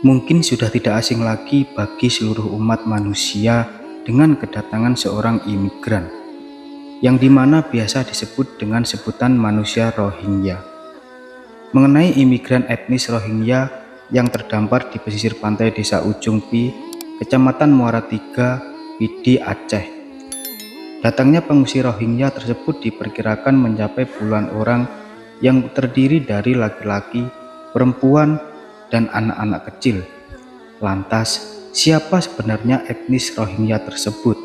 Mungkin sudah tidak asing lagi bagi seluruh umat manusia dengan kedatangan seorang imigran, yang dimana biasa disebut dengan sebutan manusia Rohingya. Mengenai imigran etnis Rohingya yang terdampar di pesisir pantai desa Ujung Pi, Kecamatan Muara Tiga, Pidi, Aceh. Datangnya pengungsi Rohingya tersebut diperkirakan mencapai puluhan orang yang terdiri dari laki-laki, perempuan, dan anak-anak kecil. Lantas, siapa sebenarnya etnis Rohingya tersebut?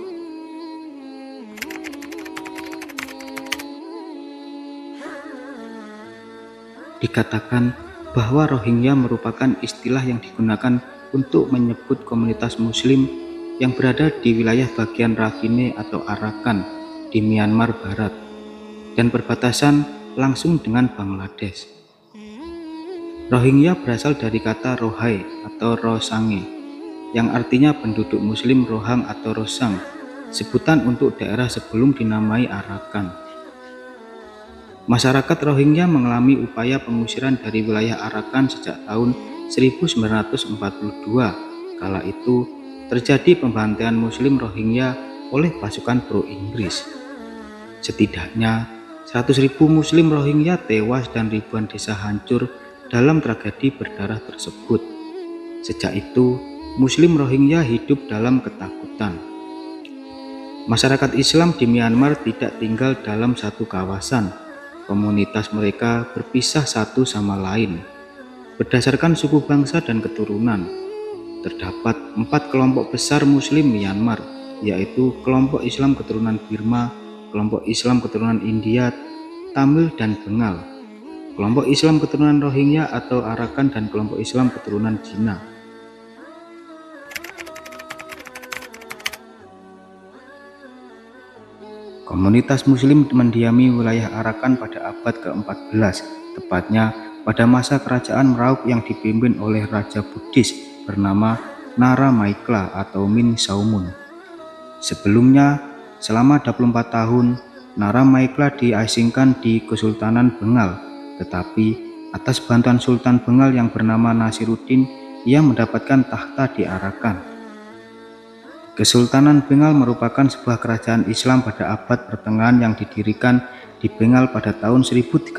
Dikatakan bahwa Rohingya merupakan istilah yang digunakan untuk menyebut komunitas Muslim yang berada di wilayah bagian Rakhine atau Arakan di Myanmar Barat dan berbatasan langsung dengan Bangladesh. Rohingya berasal dari kata Rohai atau Rosange yang artinya penduduk Muslim Rohang atau Rosang, sebutan untuk daerah sebelum dinamai Arakan. Masyarakat Rohingya mengalami upaya pengusiran dari wilayah Arakan sejak tahun 1942. Kala itu terjadi pembantaian Muslim Rohingya oleh pasukan pro-Inggris. Setidaknya 100.000 Muslim Rohingya tewas dan ribuan desa hancur dalam tragedi berdarah tersebut. Sejak itu, Muslim Rohingya hidup dalam ketakutan. Masyarakat Islam di Myanmar tidak tinggal dalam satu kawasan. Komunitas mereka berpisah satu sama lain berdasarkan suku bangsa dan keturunan. Terdapat 4 kelompok besar Muslim Myanmar, yaitu kelompok Islam keturunan Burma, kelompok Islam keturunan India, Tamil, dan Bengal, kelompok Islam keturunan Rohingya atau Arakan, dan kelompok Islam keturunan Cina. Komunitas Muslim mendiami wilayah Arakan pada abad ke-14, tepatnya pada masa kerajaan Merauk yang dipimpin oleh Raja Buddhis bernama Nara Maikla atau Min Saumun. Sebelumnya, selama 24 tahun, Nara Maikla diasingkan di Kesultanan Bengal, tetapi atas bantuan Sultan Bengal yang bernama Nasiruddin, ia mendapatkan takhta di Arakan. Kesultanan Bengal merupakan sebuah kerajaan Islam pada abad pertengahan yang didirikan di Bengal pada tahun 1342.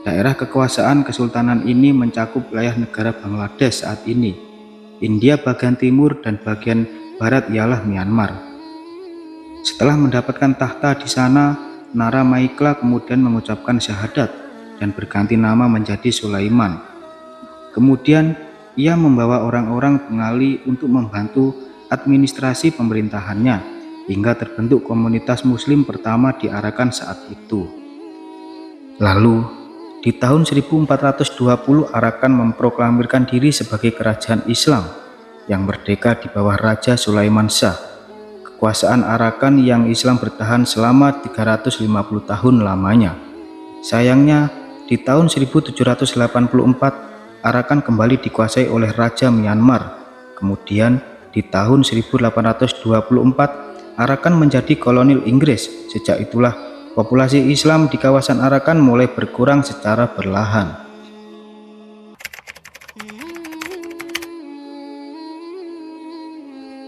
Daerah kekuasaan kesultanan ini mencakup wilayah negara Bangladesh saat ini, India bagian timur, dan bagian barat ialah Myanmar. Setelah mendapatkan takhta di sana, Nara Maikla kemudian mengucapkan syahadat dan berganti nama menjadi Sulaiman. Kemudian ia membawa orang-orang pengali untuk membantu administrasi pemerintahannya hingga terbentuk komunitas Muslim pertama di Arakan saat itu. Lalu, di tahun 1420 Arakan memproklamirkan diri sebagai kerajaan Islam yang merdeka di bawah Raja Sulaiman Shah. Kekuasaan Arakan yang Islam bertahan selama 350 tahun lamanya. Sayangnya, di tahun 1784 Arakan kembali dikuasai oleh Raja Myanmar. Kemudian di tahun 1824 Arakan menjadi kolonial Inggris. Sejak itulah populasi Islam di kawasan Arakan mulai berkurang secara perlahan.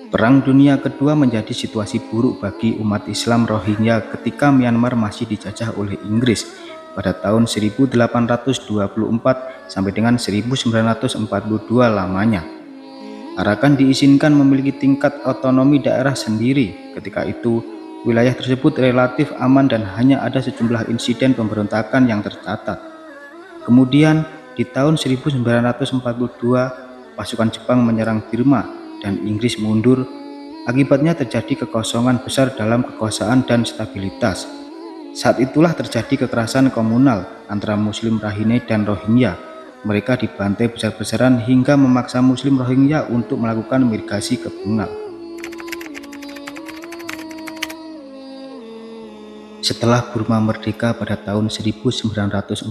Perang Dunia Kedua menjadi situasi buruk bagi umat Islam Rohingya ketika Myanmar masih dijajah oleh Inggris pada tahun 1824 sampai dengan 1942 lamanya. Arakan diizinkan memiliki tingkat otonomi daerah sendiri. Ketika itu, wilayah tersebut relatif aman dan hanya ada sejumlah insiden pemberontakan yang tercatat. Kemudian, di tahun 1942, pasukan Jepang menyerang Burma dan Inggris mundur. Akibatnya terjadi kekosongan besar dalam kekuasaan dan stabilitas. Saat itulah terjadi kekerasan komunal antara Muslim Rakhine dan Rohingya. Mereka dibantai besar-besaran hingga memaksa Muslim Rohingya untuk melakukan migrasi ke Bengal. Setelah Burma merdeka pada tahun 1948,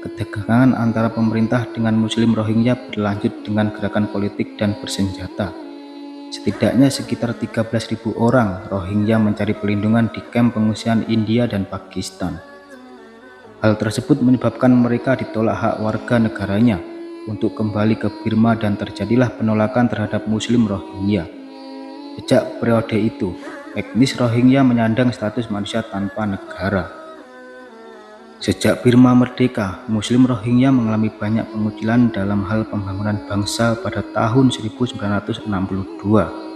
ketegangan antara pemerintah dengan Muslim Rohingya berlanjut dengan gerakan politik dan bersenjata. Setidaknya sekitar 13.000 orang Rohingya mencari perlindungan di kamp pengungsian India dan Pakistan. Hal tersebut menyebabkan mereka ditolak hak warga negaranya untuk kembali ke Burma dan terjadilah penolakan terhadap Muslim Rohingya. Sejak periode itu, etnis Rohingya menyandang status manusia tanpa negara. Sejak Burma merdeka, Muslim Rohingya mengalami banyak pengucilan dalam hal pembangunan bangsa pada tahun 1962.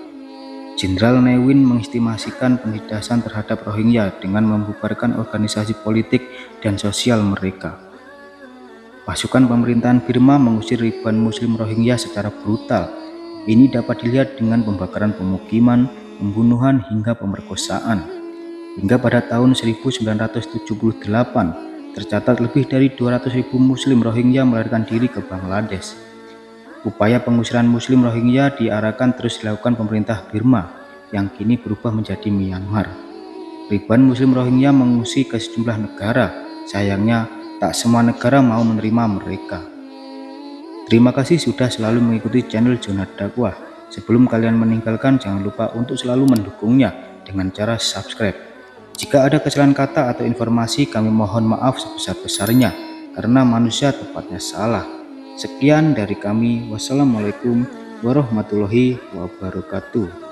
Jenderal Ne Win mengestimasikan penindasan terhadap Rohingya dengan membubarkan organisasi politik dan sosial mereka. Pasukan pemerintahan Burma mengusir ribuan Muslim Rohingya secara brutal. Ini dapat dilihat dengan pembakaran pemukiman, pembunuhan, hingga pemerkosaan. Hingga pada tahun 1978, tercatat lebih dari 200.000 Muslim Rohingya melarikan diri ke Bangladesh. Upaya pengusiran Muslim Rohingya diarahkan terus dilakukan pemerintah Burma yang kini berubah menjadi Myanmar. Ribuan Muslim Rohingya mengungsi ke sejumlah negara. Sayangnya, tak semua negara mau menerima mereka. Terima kasih sudah selalu mengikuti channel Zona Dakwah. Sebelum kalian meninggalkan, jangan lupa untuk selalu mendukungnya dengan cara subscribe. Jika ada kesalahan kata atau informasi, kami mohon maaf sebesar-besarnya, karena manusia tepatnya salah. Sekian dari kami. Wassalamualaikum warahmatullahi wabarakatuh.